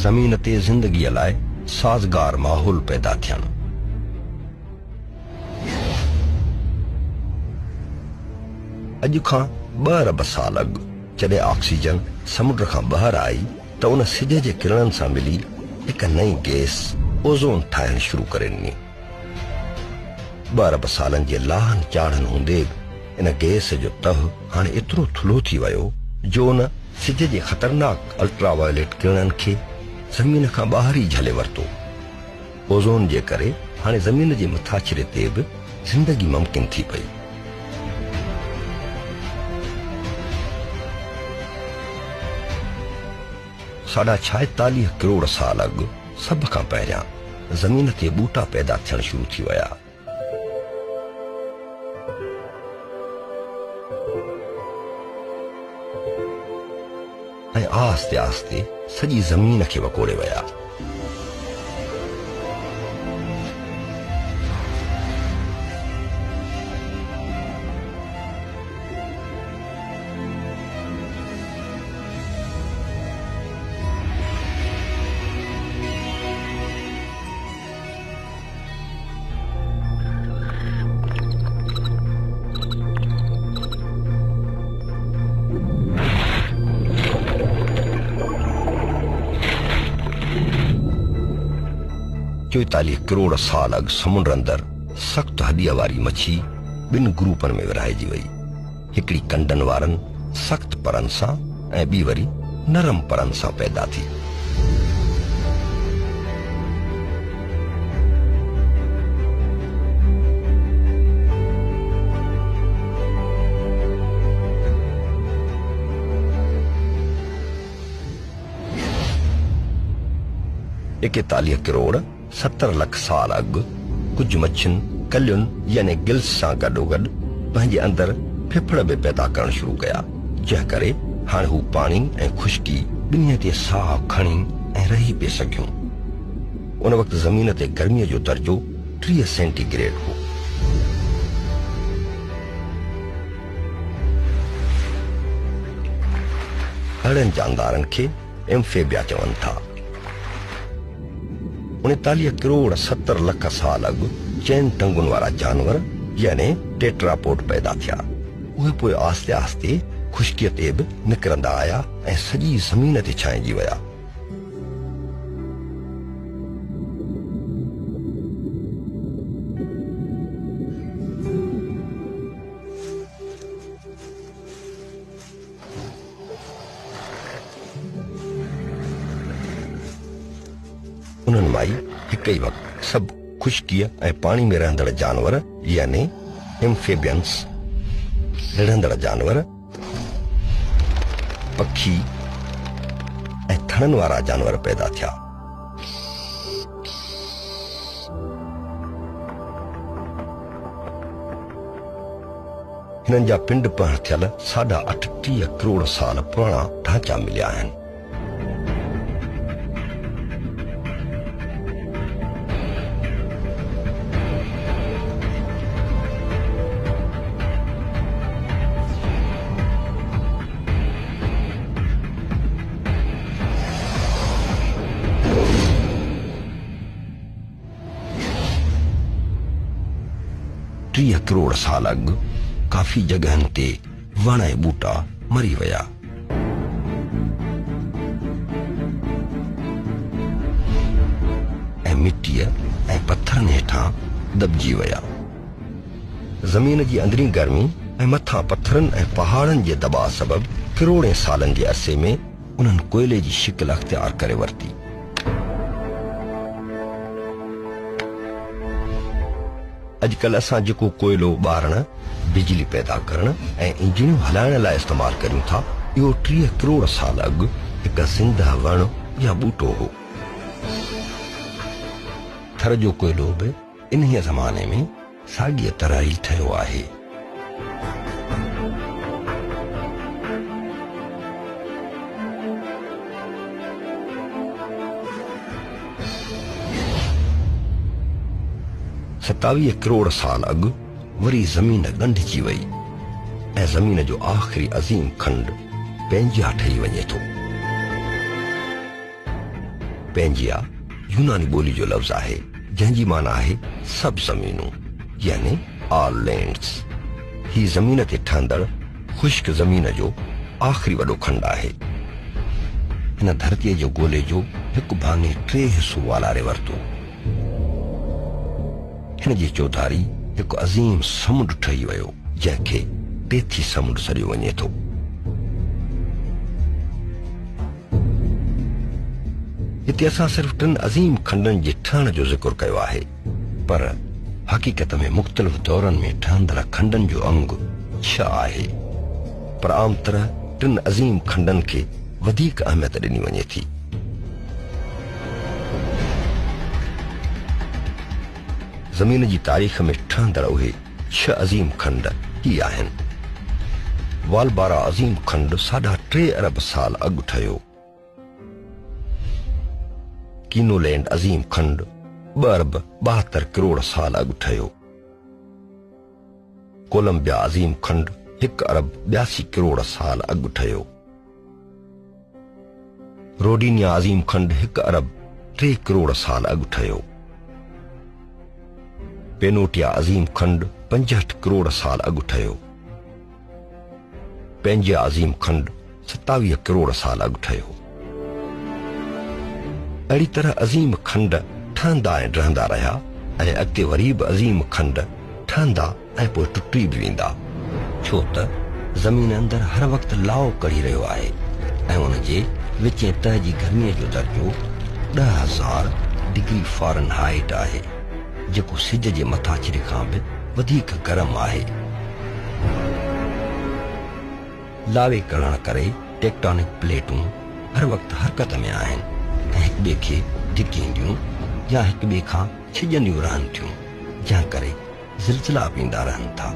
ज़मीन ते ज़िंदगीअ लाइ साज़गार माहौल पैदा थियनि। अॼु खां 2 अरब साल अॻु जॾहिं ऑक्सीजन समुंड खां ॿाहिरि आई त उन सिज जे किरणनि सां मिली हिकु नई गैस ओज़ोन ठाहिण शुरू करे ॾिनी। 2 अरब सालनि जे लाहन चाढ़नि हूंदे इन गैस जो तह हाणे एतिरो थुल्हो थी वियो जो उन सिज जे ख़तरनाक अल्ट्रावायलेट किरणनि खे ज़मीन खां ॿाहिरि ई झले वरितो। ओज़ोन जे करे हाणे ज़मीन जे मथाछिरे ते बि ज़िंदगी मुमकिन थी पई। साढा 46 करोड़ साल अॻु सभ खां पहिरियां ज़मीन ते ॿूटा पैदा थियण शुरू थी विया। ऐं आस्ते आस्ते सॼी ज़मीन खे वकोड़े विया। चोएतालीह करोड़ साल अॻु समुंड अंदर सख़्तु हॾीअ वारी मच्छी 2 ग्रुपनि में विरहाइजी वई। हिकिड़ी कंडनि वारनि सख़्तु परनि सां ऐं ॿी वरी नरम परनि सां पैदा थी। एकतालीह करोड़ 70 लख साल अॻु कुझु मच्छियुनि कलियुनि यानी गिल्स सां गॾोगॾु पंहिंजे अंदरि फिफड़ बि पैदा करणु शुरू कया, जंहिं करे हाणे हू पाणी ऐं खुश्की ॿिन्ही ते साह खणी ऐं रही पिए सघियूं। उन वक़्तु ज़मीन ते गर्मीअ जो दर्जो 30 सेंटीग्रेड हो। अहिड़नि जानदारनि खे एम्फेबिया चवनि था। 39 करोड़ 70 लख साल अॻु चैन टंगुनि वारा जानवर यानी टेट्रापोड पैदा थिया। उहे पोइ आस्ते आस्ते खुश्कीअ ते बि निकिरंदा आया ऐं सॼी ज़मीन ते छांइजी विया। उन्हनि मां ई हिक ई वक़्तु सभु खुश्कीअ ऐं पाणी में रहंदड़ जानवर यानी एम्फेबियंस रिढ़ंदड़ जानवर, पखी ऐं थणनि वारा जानवर पैदा थिया। हिननि जा पिंड पण थियल 38 करोड़ साल पुराणा ढांचा मिलिया आहिनि। करोड़ साल अॻु काफ़ी जगहनि ते वण ऐं ॿूटा मरी विया। ऐं मिटीअ ऐं पत्थरनि हेठां दॿिजी विया। ज़मीन जी अंदरी गर्मी ऐं मथां पत्थरनि ऐं पहाड़नि जे दॿाउ सबबि करोड़े सालनि जे अरसे में उन्हनि कोयले जी शिकिल अख़्तियार करे वरिती। अॼुकल्ह असां जेको कोयलो ॿारण, बिजली पैदा करण ऐं इंजनियूं हलाइण लाइ इस्तेमालु करियूं था, इहो 30 करोड़ साल अॻु हिकु ज़िंदह वण या ॿूटो हो। थर जो कोयलो बि इन्हीअ ज़माने में साॻीअ तरह ई ठहियो आहे। सतावीह करोड़ साल अॻु वरी ज़मीन ॻंढिजी वई ऐं ज़मीन जो आख़िरी अज़ीम खंड पंहिंजा ठही वञे थो। पंहिंजी यूनानी ॿोली जो लफ़्ज़ आहे जंहिंजी माना आहे सभु ज़मीनूं यानी ऑल लैंड्स। ही ज़मीन ते ठहंदड़ ख़ुश्क ज़मीन जो आख़िरी वॾो खंड आहे। हिन धरतीअ जो ॻोल्हे जो हिकु भाङे 3 हिसो वालारे वरितो। हिन जी चौधारी हिकु अज़ीम समुंड ठही वियो जंहिंखे टेथी समुंड सॾियो वञे थो। हिते असां सिर्फ़ 3 अज़ीम खंडनि जे ठहण जो ज़िक्र कयो आहे, पर हक़ीक़त में मुख़्तलिफ़ दौरनि में ठहंदड़ खंडनि जो अंग 6 आहे। पर आम तरह 3 अज़ीम खंडनि खे वधीक अहमियत ॾिनी वञे थी। ज़मीन जी तारीख़ में ठहंदड़ उहे 6 अज़ीम खंड ही आहिनि। वालबारा अज़ीम खंड 3.5 अरब साल अॻु ठहियो। कीनोलैंड अज़ीम खंड 2 अरब 72 करोड़ साल अॻु ठहियो। कोलंबिया अज़ीम खंड 1 अरब 82 करोड़ साल अॻु ठहियो। रोडीनिया अज़ीम खंड 1 अरब 3 करोड़ साल अॻु ठहियो। पेनोटिया अज़ीम खंड 65 करोड़ साल अॻु ठहियो। पेंजिया अज़ीम खंड 27 करोड़ साल अॻु ठहियो। अहिड़ी तरह अज़ीम खंड ठहंदा ऐं रहंदा रहिया ऐं अॻिते वरी बि अज़ीम खंड ठहंदा ऐं पोइ टुटी बि वेंदा, छो त ज़मीन अंदरि हर वक़्तु लाओ कढ़ी रहियो आहे ऐं उन जे विचें तह जी गर्मीअ जो दर्जो 10,000 डिग्री फ़ारेनहाइट आहे, जेको सिज जे मथाछिरे खां बि वधीक गरम आहे। लावे करण करे टेक्टोनिक प्लेटूं हर वक़्तु हरकत में आहिनि ऐं हिक ॿिए खे धिकींदियूं या हिक ॿिए खां छिॼंदियूं रहनि थियूं, जंहिं करे ज़िलज़िला पींदा रहनि था।